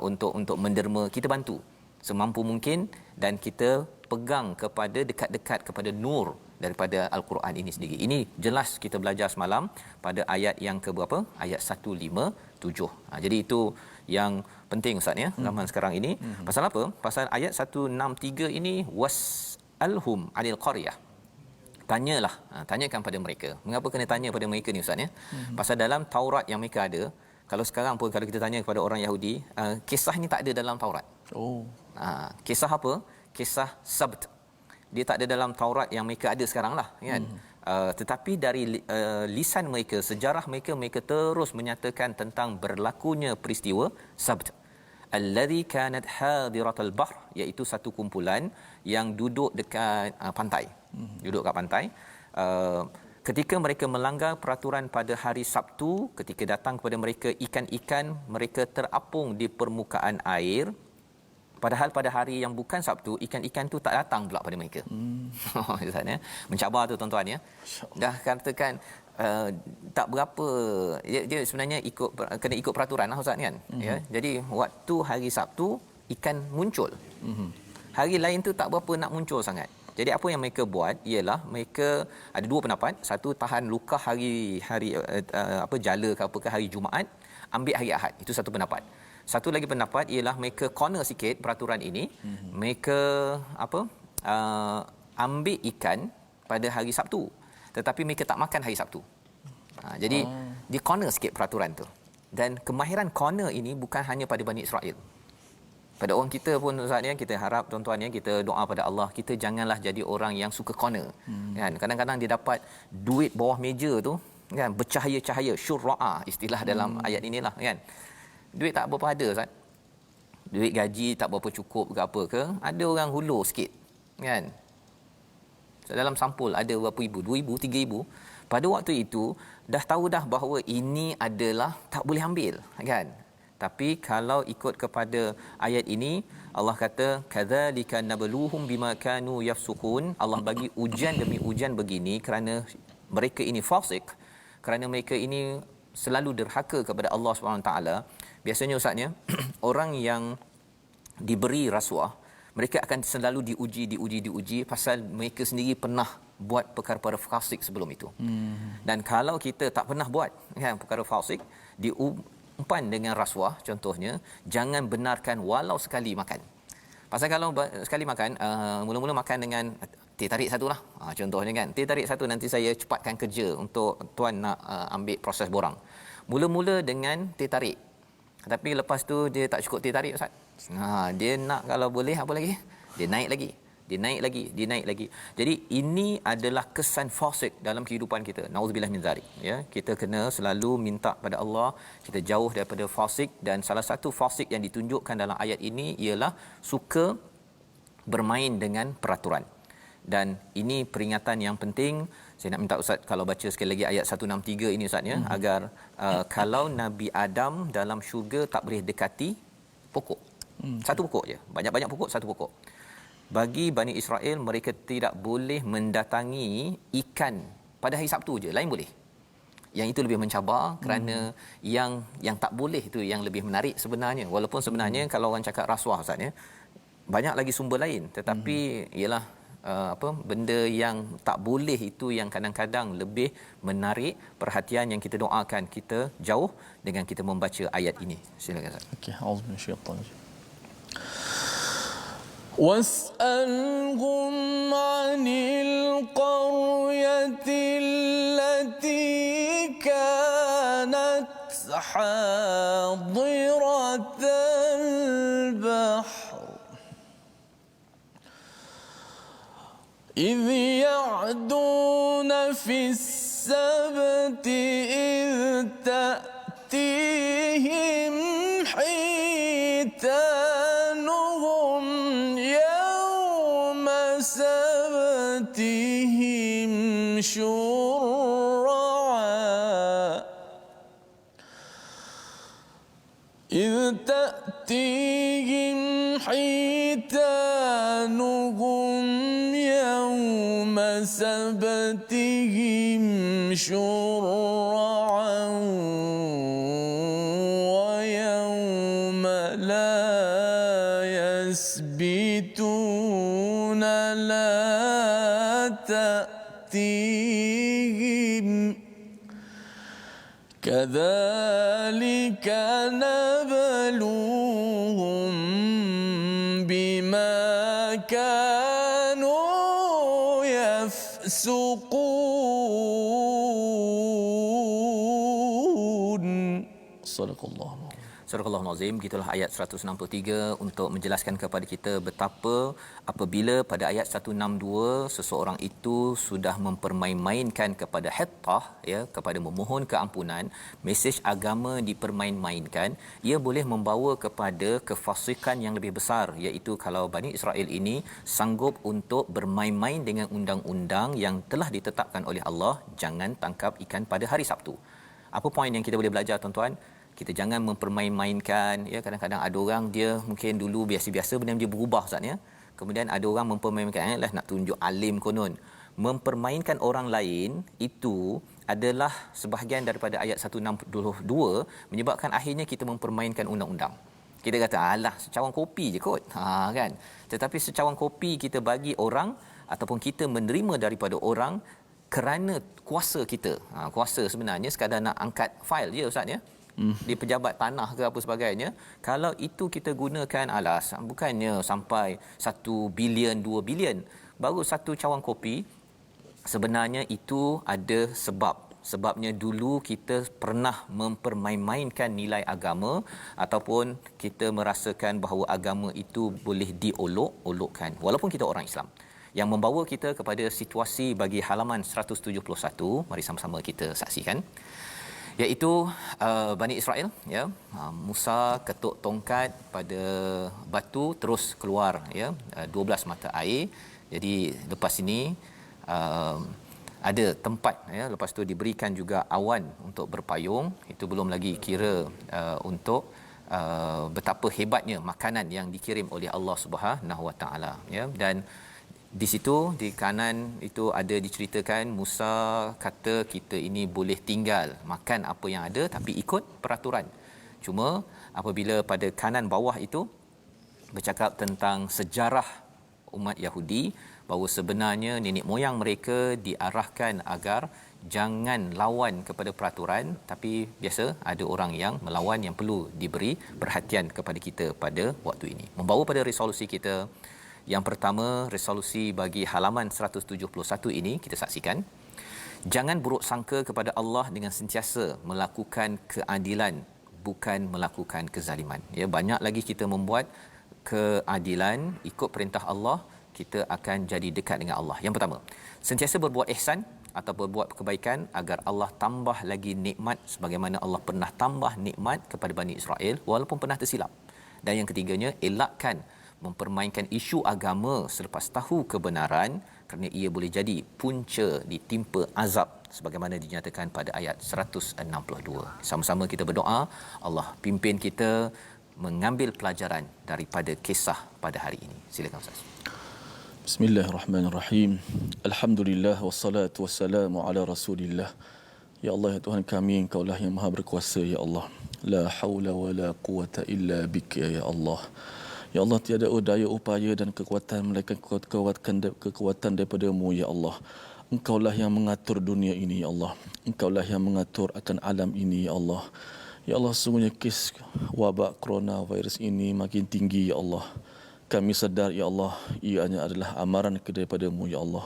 Untuk menderma, kita bantu semampu mungkin, dan kita pegang kepada dekat-dekat kepada nur daripada Al-Quran ini sendiri. Ini jelas kita belajar semalam pada ayat yang ke berapa? Ayat 157. Jadi itu yang penting Ustaz ya, zaman sekarang ini. Pasal apa? Pasal ayat 163 ini, was'alhum 'anil qaryah. Tanyakan pada mereka. Mengapa kena tanya pada mereka ni Ustaz ya? Pasal dalam Taurat yang mereka ada, kalau sekarang pun kalau kita tanya kepada orang Yahudi, kisah ni tak ada dalam Taurat. Kisah apa? Kisah Sabt. Dia tak ada dalam Taurat yang mereka ada sekarang lah kan. Tetapi dari lisan mereka, sejarah mereka, mereka terus menyatakan tentang berlakunya peristiwa Sabt. Allazi kanat hadiratal bahr, iaitu satu kumpulan yang duduk dekat pantai. Duduk kat pantai. Ketika mereka melanggar peraturan pada hari Sabtu, ketika datang kepada mereka ikan-ikan, mereka terapung di permukaan air. Padahal pada hari yang bukan Sabtu, ikan-ikan tu tak datang pula pada mereka. Mencabar tu tuan-tuan ya. Dah katakan tak berapa, dia sebenarnya kena ikut peraturan lah Ustaz kan. Ya. Jadi waktu hari Sabtu ikan muncul. Hari lain tu tak berapa nak muncul sangat. Jadi apa yang mereka buat ialah mereka ada dua pendapat. Satu, tahan luka hari jala ke apakah hari Jumaat, ambil hari Ahad. Itu satu pendapat. Satu lagi pendapat ialah mereka corner sikit peraturan ini. Mereka ambil ikan pada hari Sabtu, tetapi mereka tak makan hari Sabtu. Jadi dia corner sikit peraturan tu. Dan kemahiran corner ini bukan hanya pada Bani Israel. pada orang kita pun Ustaz ya, kita harap tuan-tuan ya, kita doa pada Allah, kita janganlah jadi orang yang suka corner. Kan kadang-kadang dia dapat duit bawah meja tu kan, bercahaya-cahaya, syurra'a istilah dalam ayat inilah kan. Duit tak berapa ada Ustaz. Duit gaji tak berapa cukup ke apa ke, ada orang hulur sikit kan. Dalam sampul ada berapa ribu, 2,000, 3,000. Pada waktu itu dah tahu dah bahawa ini adalah tak boleh ambil kan. Tapi kalau ikut kepada ayat ini, Allah kata kadzalika nabluhum bima kanu yafsukun. Allah bagi ujian demi ujian begini kerana mereka ini fasik, kerana mereka ini selalu derhaka kepada Allah SWT. Biasanya Ustaznya orang yang diberi rasuah, mereka akan selalu diuji pasal mereka sendiri pernah buat perkara-perkara fasik sebelum itu. Dan kalau kita tak pernah buat kan perkara fasik, diumpan dengan rasuah contohnya, jangan benarkan walau sekali makan. Pasal kalau sekali makan, mula-mula makan dengan teh tarik satu lah. Contohnya kan, teh tarik satu, nanti saya cepatkan kerja untuk tuan nak ambil proses borang. Mula-mula dengan teh tarik. Tapi lepas tu dia tak cukup teh tarik Ustaz. Dia nak kalau boleh apa lagi? Dia naik lagi. Dia naik lagi. Jadi ini adalah kesan fasik dalam kehidupan kita. Nauzubillah min zalik ya. Kita kena selalu minta pada Allah kita jauh daripada fasik, dan salah satu fasik yang ditunjukkan dalam ayat ini ialah suka bermain dengan peraturan. Dan ini peringatan yang penting. Saya nak minta Ustaz kalau baca sekali lagi ayat 163 ini Ustaz ya, agar kalau Nabi Adam dalam syurga tak boleh dekati pokok. Satu pokok je. Banyak-banyak pokok, satu pokok. Bagi Bani Israel, mereka tidak boleh mendatangi ikan pada hari Sabtu je, lain boleh. Yang itu lebih mencabar, kerana yang tak boleh itu yang lebih menarik sebenarnya. Walaupun sebenarnya kalau orang cakap rasuah Ustaz ya, banyak lagi sumber lain, tetapi ialah benda yang tak boleh itu yang kadang-kadang lebih menarik perhatian, yang kita doakan kita jauh dengan kita membaca ayat ini. Silakan Ustaz. Okey, auzubillahi minasyaitanir. واسألهم عن القرية التي كانت حاضرة البحر إذ يعدون في السبت إذ تأتيهم حيتانهم يوم سبتهم شرعا إذ تأتيهم حيتانهم يوم سبتهم شرعا ويوم لا يسبتون لا تأتيهم كذلك نبلوهم بما كانوا يفسقون صدق الله. Surah Al-Azim, gitulah ayat 163 untuk menjelaskan kepada kita betapa apabila pada ayat 162 seseorang itu sudah mempermain-mainkan kepada hittah ya, kepada memohon keampunan, mesej agama dipermain-mainkan, ia boleh membawa kepada kefasikan yang lebih besar, iaitu kalau Bani Israel ini sanggup untuk bermain-main dengan undang-undang yang telah ditetapkan oleh Allah, jangan tangkap ikan pada hari Sabtu. Apa poin yang kita boleh belajar tuan-tuan? Kita jangan mempermain-mainkan ya. Kadang-kadang ada orang dia mungkin dulu biasa-biasa, benda dia berubah Ustaz ya. Kemudian ada orang mempermainkan lah, nak tunjuk alim konon. Mempermainkan orang lain itu adalah sebahagian daripada ayat 162 menyebabkan akhirnya kita mempermainkan undang-undang. Kita kata alah secawan kopi je kot. Kan. Tetapi secawan kopi kita bagi orang ataupun kita menerima daripada orang kerana kuasa kita. Kuasa sebenarnya sekadar nak angkat fail je Ustaz ya. Di pejabat tanah ke apa sebagainya, kalau itu kita gunakan alas bukannya sampai 1 bilion 2 bilion, baru satu cawan kopi sebenarnya itu ada sebab sebabnya dulu kita pernah mempermain-mainkan nilai agama ataupun kita merasakan bahawa agama itu boleh diolok-olokkan walaupun kita orang Islam, yang membawa kita kepada situasi bagi halaman 171. Mari sama-sama kita saksikan, iaitu Bani Israel, ya, Musa ketuk tongkat pada batu, terus keluar, ya, 12 mata air. Jadi lepas ini ada tempat, ya, lepas tu diberikan juga awan untuk berpayung. Itu belum lagi kira untuk betapa hebatnya makanan yang dikirim oleh Allah Subhanahu Wa Taala, ya. Dan di situ di kanan itu ada diceritakan Musa kata kita ini boleh tinggal makan apa yang ada tapi ikut peraturan. Cuma apabila pada kanan bawah itu bercakap tentang sejarah umat Yahudi, bahawa sebenarnya nenek moyang mereka diarahkan agar jangan lawan kepada peraturan, tapi biasa ada orang yang melawan, yang perlu diberi perhatian kepada kita pada waktu ini. Membawa pada resolusi kita yang pertama, resolusi bagi halaman 171 ini kita saksikan. Jangan buruk sangka kepada Allah dengan sentiasa melakukan keadilan, bukan melakukan kezaliman. Ya, banyak lagi kita membuat keadilan ikut perintah Allah, kita akan jadi dekat dengan Allah. Yang pertama, sentiasa berbuat ihsan atau berbuat kebaikan agar Allah tambah lagi nikmat sebagaimana Allah pernah tambah nikmat kepada Bani Israel walaupun pernah tersilap. Dan yang ketiganya, elakkan mempermainkan isu agama selepas tahu kebenaran, kerana ia boleh jadi punca ditimpa azab sebagaimana dinyatakan pada ayat 162. Sama-sama kita berdoa, Allah pimpin kita mengambil pelajaran daripada kisah pada hari ini. Silakan Ustaz. Bismillahirrahmanirrahim. Alhamdulillah wassalatu wassalamu ala Rasulillah. Ya Allah, ya Tuhan kami, Engkaulah yang Maha berkuasa, ya Allah. La haula wala quwata illa bika, ya Allah. Ya Allah, tiada daya upaya dan kekuatan melainkan kekuatan daripada-Mu, ya Allah. Engkaulah yang mengatur dunia ini, ya Allah. Engkaulah yang mengatur akan alam ini, ya Allah. Ya Allah, sungguhnya kes wabak coronavirus ini makin tinggi, ya Allah. Kami sedar, ya Allah, ianya adalah amaran daripada-Mu, ya Allah.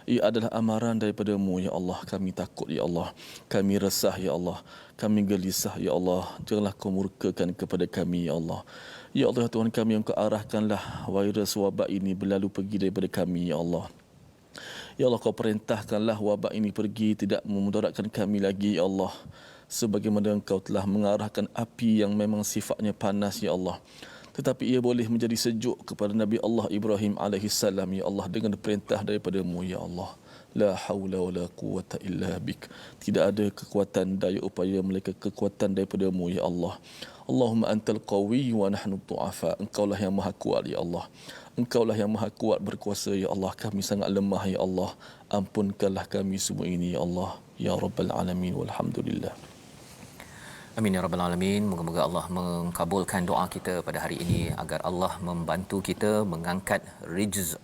Ia adalah amaran daripada-Mu, ya Allah. Kami takut, ya Allah. Kami resah, ya Allah. Kami gelisah, ya Allah. Janganlah Kau murkakan kepada kami, ya Allah. Ya Allah, Tuhan kami, yang Kau arahkanlah virus wabak ini berlalu pergi daripada kami, ya Allah. Ya Allah, Kau perintahkanlah wabak ini pergi, tidak memudaratkan kami lagi, ya Allah. Sebagaimana Engkau telah mengarahkan api yang memang sifatnya panas, ya Allah, tetapi ia boleh menjadi sejuk kepada Nabi Allah Ibrahim alaihissalam, ya Allah, dengan perintah daripada-Mu, ya Allah. La haula wala quwata illa bik. Tidak ada kekuatan daya upaya melainkan kekuatan daripada-Mu, ya Allah. Allahumma antal qawi wa nahnu du'afa. Engkaulah yang maha kuat, ya Allah. Engkaulah yang maha kuat berkuasa, ya Allah. Kami sangat lemah, ya Allah. Ampunkanlah kami semua ini, ya Allah. Ya Rabbal Alamin. Walhamdulillah. Amin ya rabbal alamin. Moga-moga Allah mengabulkan doa kita pada hari ini agar Allah membantu kita mengangkat rijz,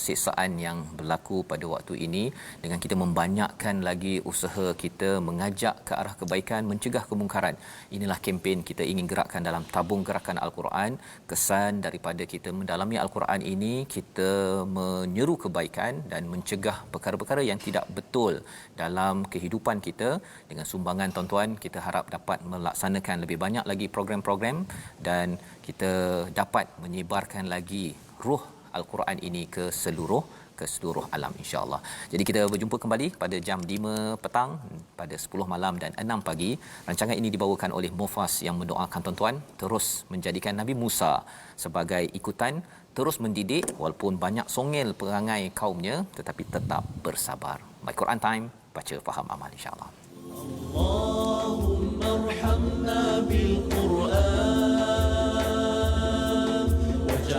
siksaan yang berlaku pada waktu ini, dengan kita membanyakkan lagi usaha kita mengajak ke arah kebaikan, mencegah kemungkaran. Inilah kempen kita ingin gerakkan dalam tabung gerakan Al-Quran. Kesan daripada kita mendalami Al-Quran ini, kita menyeru kebaikan dan mencegah perkara-perkara yang tidak betul dalam kehidupan kita. Dengan sumbangan tuan-tuan, kita harap dapat melaksanakan lebih banyak lagi program-program dan kita dapat menyebarkan lagi ruh Al-Quran ini ke seluruh alam, insya-Allah. Jadi kita berjumpa kembali pada jam 5 petang, pada 10 malam dan 6 pagi. Rancangan ini dibawakan oleh Mufas yang mendoakan tuan-tuan terus menjadikan Nabi Musa sebagai ikutan, terus mendidik walaupun banyak songel perangai kaumnya, tetapi tetap bersabar. My Quran Time, baca faham amal, insya-Allah. Allahumma arhamna bil